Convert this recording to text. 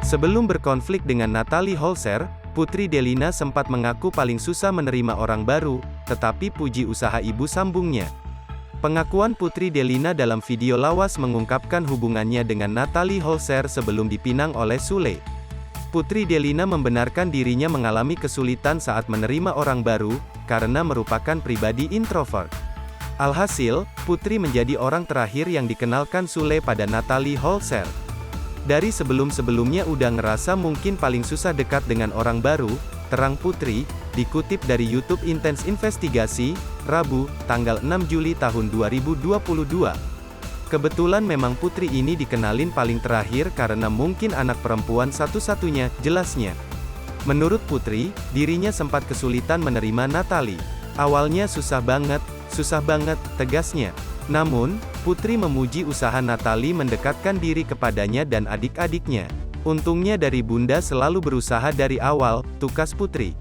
Sebelum berkonflik dengan Natalie Holzer, Putri Delina sempat mengaku paling susah menerima orang baru, tetapi puji usaha ibu sambungnya. Pengakuan Putri Delina dalam video lawas mengungkapkan hubungannya dengan Natalie Holzer sebelum dipinang oleh Sule. Putri Delina membenarkan dirinya mengalami kesulitan saat menerima orang baru, karena merupakan pribadi introvert. Alhasil, Putri menjadi orang terakhir yang dikenalkan Sule pada Natalie Holzer. Dari sebelum-sebelumnya udah ngerasa mungkin paling susah dekat dengan orang baru, terang Putri, dikutip dari YouTube Intense Investigasi, Rabu, tanggal 6 Juli tahun 2022. Kebetulan memang Putri ini dikenalin paling terakhir karena mungkin anak perempuan satu-satunya, jelasnya. Menurut Putri, dirinya sempat kesulitan menerima Natalie. Awalnya susah banget, tegasnya. Namun, Putri memuji usaha Natalie mendekatkan diri kepadanya dan adik-adiknya. Untungnya dari bunda selalu berusaha dari awal, tukas Putri.